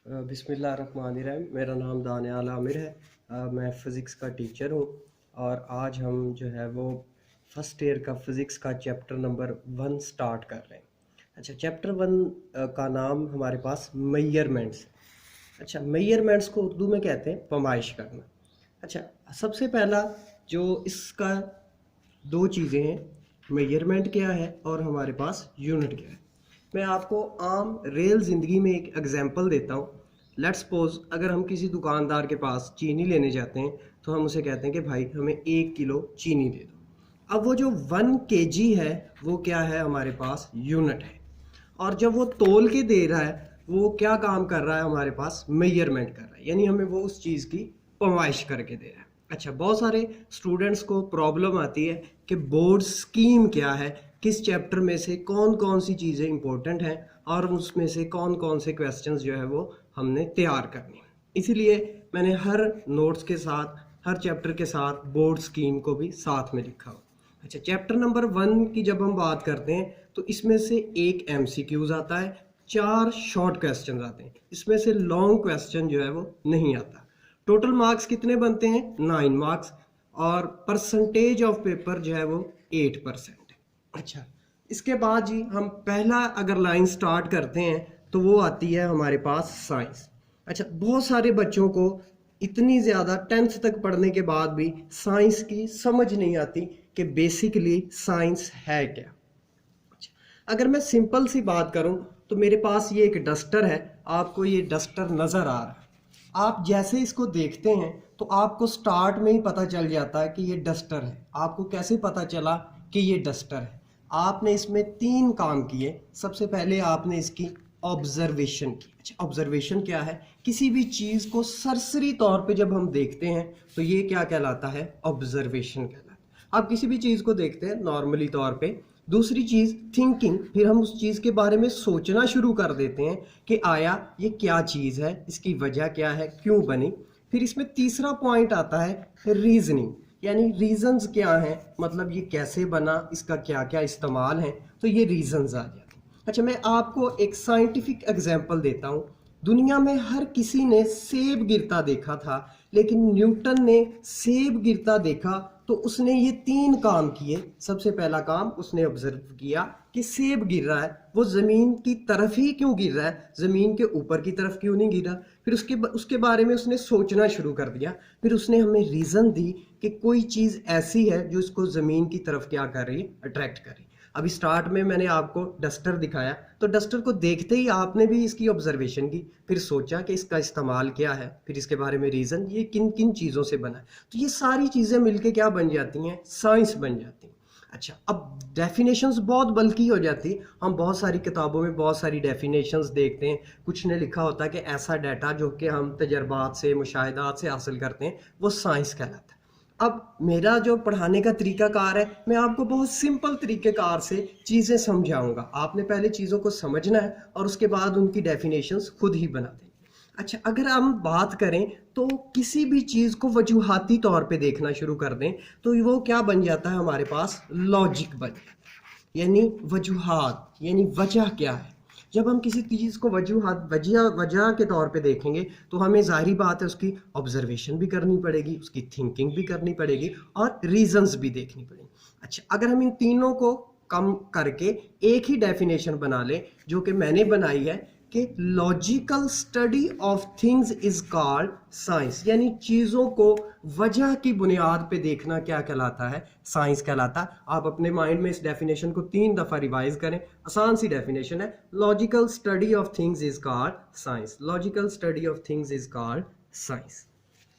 बिस्मिल्लाहिर्रहमानिर्रहीम। मेरा नाम दानियाल आमिर है। मैं फ़िज़िक्स का टीचर हूँ और आज हम जो है वो फर्स्ट ईयर का फ़िज़िक्स का चैप्टर नंबर 1 स्टार्ट कर रहे हैं। अच्छा, चैप्टर 1 का नाम हमारे पास मेजरमेंट्स। अच्छा, मेजरमेंट्स को उर्दू में कहते हैं पैमाइश करना। अच्छा, सबसे पहला जो इसका दो चीज़ें हैं, मेजरमेंट क्या है और हमारे पास यूनिट क्या है। मैं आपको आम रियल ज़िंदगी में एक एग्जांपल देता हूँ। लेट्स सपोज अगर हम किसी दुकानदार के पास चीनी लेने जाते हैं तो हम उसे कहते हैं कि भाई हमें 1 किलो चीनी दे दो। अब वो जो 1 kg है वो क्या है, हमारे पास यूनिट है। और जब वो तोल के दे रहा है वो क्या काम कर रहा है, हमारे पास मेजरमेंट कर रहा है, यानी हमें वो उस चीज़ की पैमाइश करके दे रहा है। अच्छा, बहुत सारे स्टूडेंट्स को प्रॉब्लम आती है कि बोर्ड स्कीम क्या है, किस चैप्टर में से कौन कौन सी चीज़ें इंपॉर्टेंट हैं और उसमें से कौन कौन से क्वेश्चंस जो है वो हमने तैयार करने हैं। इसीलिए मैंने हर नोट्स के साथ, हर चैप्टर के साथ बोर्ड स्कीम को भी साथ में लिखा हो। अच्छा, चैप्टर नंबर 1 की जब हम बात करते हैं तो इसमें से एक MCQs आता है, 4 शॉर्ट क्वेश्चन आते हैं, इसमें से लॉन्ग क्वेश्चन जो है वो नहीं आता। टोटल मार्क्स कितने बनते हैं, 9 मार्क्स, और परसेंटेज ऑफ पेपर जो है वो 8%। अच्छा, इसके बाद जी हम पहला अगर लाइन स्टार्ट करते हैं तो वो आती है हमारे पास साइंस। अच्छा, बहुत सारे बच्चों को इतनी ज़्यादा 10th तक पढ़ने के बाद भी साइंस की समझ नहीं आती कि बेसिकली साइंस है क्या। अगर मैं सिंपल सी बात करूं तो मेरे पास ये एक डस्टर है, आपको ये डस्टर नज़र आ रहा है। आप जैसे इसको देखते हैं तो आपको स्टार्ट में ही पता चल जाता है कि ये डस्टर है। आपको कैसे पता चला कि ये डस्टर है? आपने इसमें 3 काम किए। सबसे पहले आपने इसकी ऑब्जर्वेशन की। अच्छा, ऑब्जर्वेशन क्या है? किसी भी चीज़ को सरसरी तौर पे जब हम देखते हैं तो ये क्या कहलाता है, ऑब्जर्वेशन कहलाता है। आप किसी भी चीज़ को देखते हैं नॉर्मली तौर पे। दूसरी चीज़ थिंकिंग, फिर हम उस चीज़ के बारे में सोचना शुरू कर देते हैं कि आया ये क्या चीज़ है, इसकी वजह क्या है, क्यों बनी। फिर इसमें तीसरा पॉइंट आता है रीजनिंग, यानी रीजंस क्या हैं, मतलब ये कैसे बना, इसका क्या क्या इस्तेमाल है, तो ये रीजंस आ जाते हैं। अच्छा, मैं आपको एक साइंटिफिक एग्जांपल देता हूँ। दुनिया में हर किसी ने सेब गिरता देखा था, लेकिन न्यूटन ने सेब गिरता देखा तो उसने ये 3 काम किए। सबसे पहला काम, उसने ऑब्जर्व किया कि सेब गिर रहा है, वो ज़मीन की तरफ ही क्यों गिर रहा है, ज़मीन के ऊपर की तरफ क्यों नहीं गिरा। फिर उसके बारे में उसने सोचना शुरू कर दिया। फिर उसने हमें रीज़न दी कि कोई चीज़ ऐसी है जो इसको ज़मीन की तरफ क्या कर रही है, अट्रैक्ट कर रही है। अभी स्टार्ट में मैंने आपको डस्टर दिखाया, तो डस्टर को देखते ही आपने भी इसकी ऑब्जर्वेशन की, फिर सोचा कि इसका इस्तेमाल क्या है, फिर इसके बारे में रीज़न, ये किन किन चीज़ों से बना है। तो ये सारी चीज़ें मिलके क्या बन जाती हैं, साइंस बन जाती हैं। अच्छा, अब डेफिनेशंस बहुत बल्कि हो जाती है। हम बहुत सारी किताबों में बहुत सारी डेफिनेशंस देखते हैं, कुछ ने लिखा होता है कि ऐसा डाटा जो कि हम तजर्बात से, मुशाहिदात से हासिल करते हैं, वो साइंस कहलाता है। अब मेरा जो पढ़ाने का तरीकाकार है, मैं आपको बहुत सिंपल तरीक़ेकार से चीज़ें समझाऊंगा। आपने पहले चीज़ों को समझना है और उसके बाद उनकी डेफिनेशंस खुद ही बना दें। अच्छा, अगर हम बात करें तो किसी भी चीज़ को वजूहाती तौर पे देखना शुरू कर दें तो वो क्या बन जाता है, हमारे पास लॉजिक बन जाता है। यानी वजूहात, यानी वजह क्या है। जब हम किसी चीज़ को वजूहात, वजह वजह के तौर पे देखेंगे तो हमें ज़ाहिरी बात है उसकी ऑब्जर्वेशन भी करनी पड़ेगी, उसकी थिंकिंग भी करनी पड़ेगी और रीजंस भी देखनी पड़ेगी। अच्छा, अगर हम इन तीनों को कम करके एक ही डेफिनेशन बना लें जो कि मैंने बनाई है कि logical study of things is called science, यानी चीज़ों को वजह की बुनियाद पे देखना क्या कहलाता है, साइंस कहलाता है। आप अपने माइंड में इस डेफिनेशन को 3 दफ़ा रिवाइज करें। आसान सी डेफिनेशन है, logical study of things is called science. Logical study of things is called science.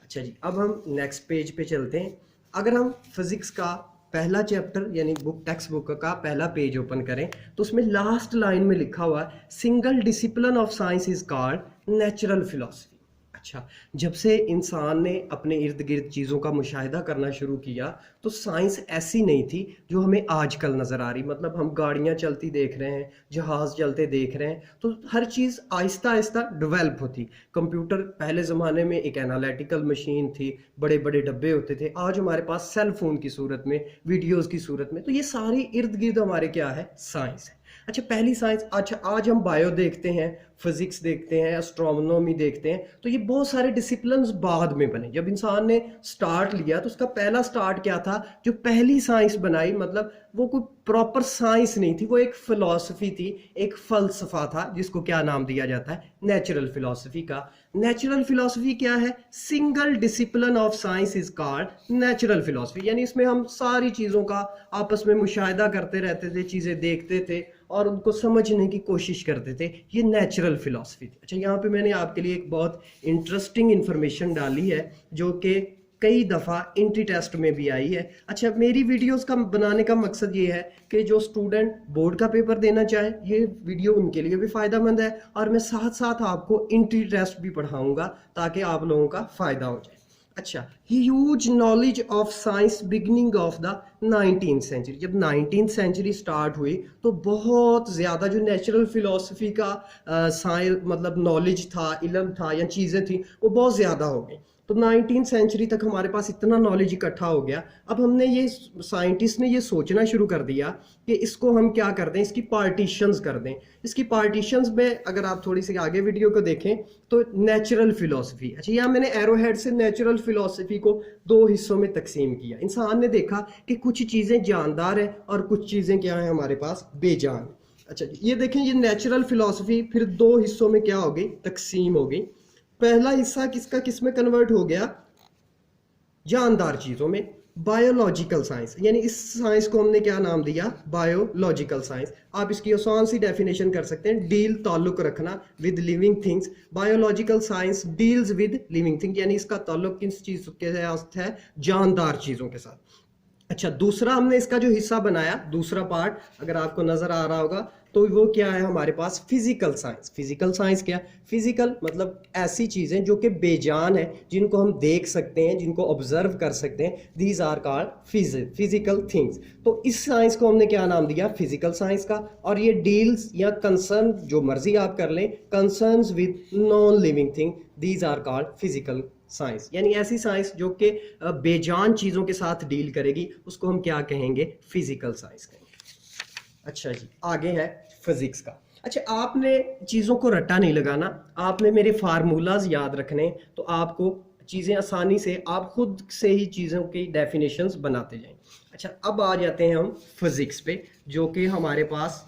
अच्छा जी, अब हम नेक्स्ट पेज पे चलते हैं। अगर हम फिजिक्स का पहला चैप्टर यानी टेक्स्ट बुक का पहला पेज ओपन करें तो उसमें लास्ट लाइन में लिखा हुआ है, single discipline of science is called natural philosophy. अच्छा, जब से इंसान ने अपने इर्द गिर्द चीज़ों का मुशाहिदा करना शुरू किया तो साइंस ऐसी नहीं थी जो हमें आजकल नज़र आ रही। मतलब हम गाड़ियाँ चलती देख रहे हैं, जहाज़ चलते देख रहे हैं, तो हर चीज़ आहिस्ता आहिस्ता डेवलप होती। कंप्यूटर पहले ज़माने में एक एनालिटिकल मशीन थी, बड़े बड़े डब्बे होते थे। आज हमारे पास सेल फ़ोन की सूरत में, वीडियोज़ की सूरत में, तो ये सारी इर्द गिर्द हमारे क्या है, साइंस है। अच्छा पहली साइंस, अच्छा आज हम बायो देखते हैं, फिजिक्स देखते हैं, एस्ट्रोनॉमी देखते हैं, तो ये बहुत सारे डिसिप्लिन्स बाद में बने। जब इंसान ने स्टार्ट लिया तो उसका पहला स्टार्ट क्या था, जो पहली साइंस बनाई, मतलब वो कोई प्रॉपर साइंस नहीं थी, वो एक फिलॉसफी थी, एक फलसफा था, जिसको क्या नाम दिया जाता है, नेचुरल फिलॉसफी का। नेचुरल फिलॉसफी क्या है, single discipline of science is called natural philosophy, यानी इसमें हम सारी चीज़ों का आपस में मुशाहिदा करते रहते थे, चीज़ें देखते थे और उनको समझने की कोशिश करते थे, ये नेचुरल फिलॉसफी थी। अच्छा यहाँ पे मैंने आपके लिए एक बहुत इंटरेस्टिंग इंफॉर्मेशन डाली है जो कि कई दफ़ा इंट्री टेस्ट में भी आई है। अच्छा मेरी वीडियोस का बनाने का मकसद ये है कि जो स्टूडेंट बोर्ड का पेपर देना चाहे, ये वीडियो उनके लिए भी फ़ायदेमंद है, और मैं साथ साथ आपको इंट्री टेस्ट भी पढ़ाऊँगा ताकि आप लोगों का फ़ायदा हो जाए। अच्छा, huge knowledge of science beginning of the 19th century, जब 19th सेंचुरी स्टार्ट हुई तो बहुत ज़्यादा जो नेचुरल फिलॉसफी का साइंस मतलब नॉलेज था, इल्म था या चीज़ें थी, वो बहुत ज़्यादा हो गई। तो 19th सेंचुरी तक हमारे पास इतना नॉलेज इकट्ठा हो गया। अब हमने ये साइंटिस्ट ने ये सोचना शुरू कर दिया कि इसको हम क्या कर दें, इसकी पार्टीशंस कर दें। इसकी पार्टीशंस में अगर आप थोड़ी सी आगे वीडियो को देखें तो नेचुरल फिलॉसफी, अच्छा यहाँ मैंने एरोहेड से नेचुरल फिलॉसफी को दो हिस्सों में तकसीम किया। इंसान ने देखा कि कुछ चीज़ें जानदार हैं और कुछ चीज़ें क्या हैं हमारे पास बेजान। अच्छा ये देखें, ये नेचुरल फिलॉसफी फिर दो हिस्सों में क्या हो गई, तकसीम हो गई। पहला हिस्सा किसका किस में कन्वर्ट हो गया, जानदार चीज़ों में, बायोलॉजिकल साइंस, यानी इस साइंस को हमने क्या नाम दिया, बायोलॉजिकल साइंस। आप इसकी आसान सी डेफिनेशन कर सकते हैं, डील ताल्लुक रखना with living things. Biological science deals with living thing, यानी इसका ताल्लुक किस चीज़ के साथ है, जानदार चीज़ों के साथ। अच्छा दूसरा हमने इसका जो हिस्सा बनाया, दूसरा पार्ट अगर आपको नजर आ रहा होगा तो वो क्या है हमारे पास, फिजिकल साइंस। फिजिकल साइंस क्या, फिजिकल मतलब ऐसी चीजें जो कि बेजान है, जिनको हम देख सकते हैं, जिनको ऑब्जर्व कर सकते हैं, these are called physical things. तो इस साइंस को हमने क्या नाम दिया, फिजिकल साइंस का। और ये डील्स या कंसर्न, जो मर्जी आप कर लें, concerns with non living thing, these are called physical science. यानी ऐसी साइंस जो कि बेजान चीज़ों के साथ डील करेगी, उसको हम क्या कहेंगे, फिजिकल साइंस कहेंगे। अच्छा जी आगे है फिजिक्स का। अच्छा आपने चीज़ों को रट्टा नहीं लगाना, आपने मेरे फार्मूलाज याद रखने, तो आपको चीज़ें आसानी से आप खुद से ही चीज़ों की डेफिनेशंस बनाते जाएं। अच्छा अब आ जाते हैं हम फिजिक्स पे, जो कि हमारे पास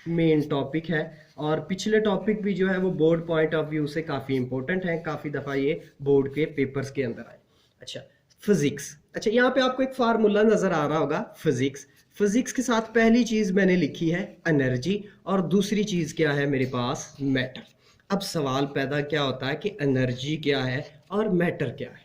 मेन टॉपिक है, और पिछले टॉपिक भी जो है वो बोर्ड पॉइंट ऑफ व्यू से काफ़ी इंपॉर्टेंट है, काफ़ी दफ़ा ये बोर्ड के पेपर्स के अंदर आए। अच्छा फिजिक्स, अच्छा यहाँ पे आपको एक फार्मूला नज़र आ रहा होगा, फिजिक्स। फिजिक्स के साथ पहली चीज़ मैंने लिखी है एनर्जी, और दूसरी चीज़ क्या है मेरे पास, मैटर। अब सवाल पैदा क्या होता है कि एनर्जी क्या है और मैटर क्या है।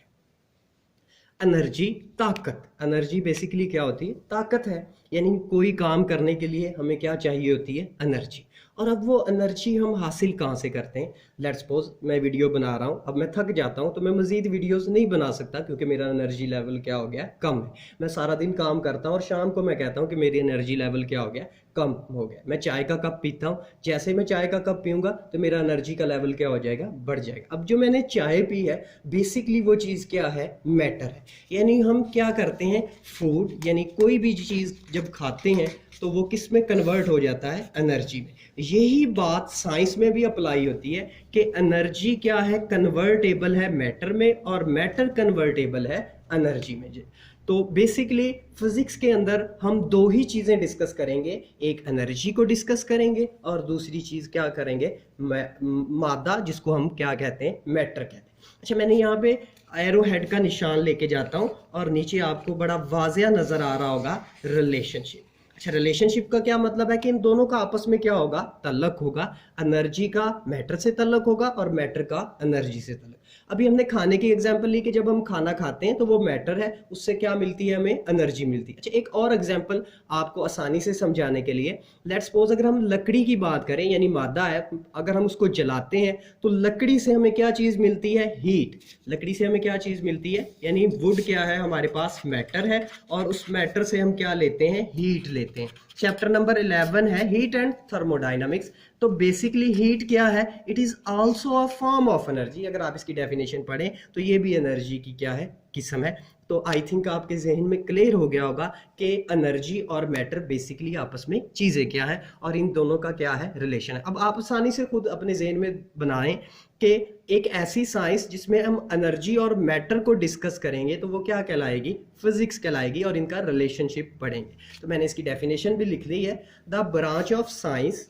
एनर्जी ताकत, एनर्जी बेसिकली क्या होती है, ताकत है, यानी कोई काम करने के लिए हमें क्या चाहिए होती है, एनर्जी। और अब वो एनर्जी हम हासिल कहाँ से करते हैं, लेट्स सपोज मैं वीडियो बना रहा हूँ, अब मैं थक जाता हूँ तो मैं मज़ीद वीडियोस नहीं बना सकता क्योंकि मेरा एनर्जी लेवल क्या हो गया, कम है। मैं सारा दिन काम करता हूँ और शाम को मैं कहता हूँ कि मेरी एनर्जी लेवल क्या हो गया, कम हो गया। मैं चाय का कप पीता हूँ, जैसे मैं चाय का कप पीऊँगा तो मेरा एनर्जी का लेवल क्या हो जाएगा, बढ़ जाएगा। अब जो मैंने चाय पी है बेसिकली वो चीज़ क्या है, मैटर है। यानी हम क्या करते हैं, फूड यानी कोई भी चीज़ जब खाते हैं तो वो किस में कन्वर्ट हो जाता है, एनर्जी में। यही बात साइंस में भी अप्लाई होती है कि एनर्जी क्या है, कन्वर्टेबल है मैटर में, और मैटर कन्वर्टेबल है एनर्जी में। तो बेसिकली फिजिक्स के अंदर हम दो ही चीज़ें डिस्कस करेंगे, एक एनर्जी को डिस्कस करेंगे और दूसरी चीज़ क्या करेंगे, मादा, जिसको हम क्या कहते हैं, मैटर कहते हैं। अच्छा मैंने यहाँ पे एरो हेड का निशान लेके जाता हूँ और नीचे आपको बड़ा वाज़िया नज़र आ रहा होगा रिलेशनशिप। अच्छा रिलेशनशिप का क्या मतलब है कि इन दोनों का आपस में क्या होगा, तल्लक होगा। एनर्जी का मैटर से तल्लक होगा और मैटर का एनर्जी से तल्लक। अभी हमने खाने की एग्जांपल ली कि जब हम खाना खाते हैं तो वो मैटर है, उससे क्या मिलती है, हमें एनर्जी मिलती है। अच्छा एक और एग्जांपल आपको आसानी से समझाने के लिए, लेट्स सपोज अगर हम लकड़ी की बात करें, यानी मादा है, अगर हम उसको जलाते हैं तो लकड़ी से हमें क्या चीज़ मिलती है, हीट। लकड़ी से हमें क्या चीज़ मिलती है, यानी वुड क्या है हमारे पास, मैटर है, और उस मैटर से हम क्या लेते हैं, हीट लेते हैं। चैप्टर नंबर 11 है हीट एंड थर्मोडाइनमिक्स। तो बेसिकली हीट क्या है, it is also a form of energy. अगर आप इसकी डेफिनेशन पढ़ें तो ये भी एनर्जी की क्या है, किस्म है। तो आई थिंक आपके जहन में क्लियर हो गया होगा कि एनर्जी और मैटर बेसिकली आपस में चीज़ें क्या है और इन दोनों का क्या है रिलेशन है। अब आप आसानी से खुद अपने जहन में बनाएं कि एक ऐसी साइंस जिसमें हम एनर्जी और मैटर को डिस्कस करेंगे तो वो क्या कहलाएगी, फिजिक्स कहलाएगी, और इनका रिलेशनशिप पढ़ेंगे। तो मैंने इसकी डेफिनेशन भी लिख ली है, the branch of science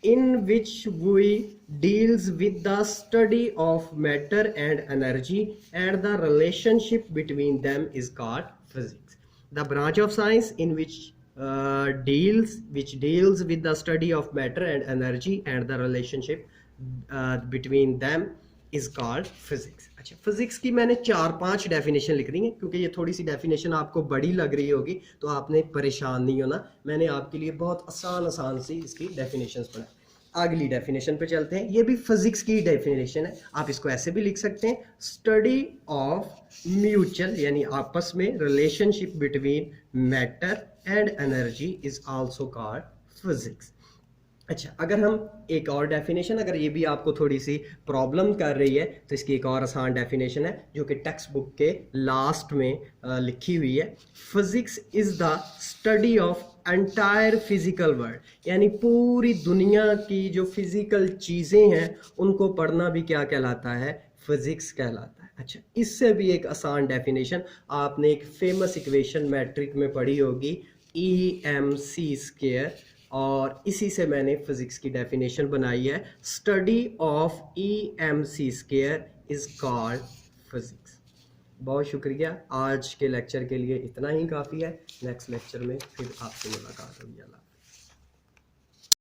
in which we deals with the study of matter and energy and the relationship between them is called physics. The branch of science in which deals with the study of matter and energy and the relationship between them is called physics. अच्छा, physics की मैंने 4-5 definition लिख दी है, क्योंकि ये थोड़ी सी definition आपको बड़ी लग रही होगी तो आपने परेशान नहीं होना, मैंने आपके लिए बहुत आसान सी इसकी डेफिनेशंस बनाई। अगली डेफिनेशन पे चलते हैं, ये भी फिजिक्स की डेफिनेशन है, आप इसको ऐसे भी लिख सकते हैं, स्टडी ऑफ म्यूचुअल यानी आपस में relationship between matter and energy is also called physics. अच्छा, अगर हम एक और डेफिनेशन, अगर ये भी आपको थोड़ी सी प्रॉब्लम कर रही है तो इसकी एक और आसान डेफिनेशन है जो कि टेक्स्ट बुक के लास्ट में लिखी हुई है, physics is the study of entire physical world, यानी पूरी दुनिया की जो फिजिकल चीज़ें हैं उनको पढ़ना भी क्या कहलाता है, फिजिक्स कहलाता है। अच्छा, इससे भी एक आसान डेफिनेशन, आपने एक फेमस इक्वेशन मैट्रिक में पढ़ी होगी, EMC², और इसी से मैंने फिजिक्स की डेफिनेशन बनाई है, study of EMC² is called physics. बहुत शुक्रिया, आज के लेक्चर के लिए इतना ही काफ़ी है, नेक्स्ट लेक्चर में फिर आपसे मुलाकात होगी।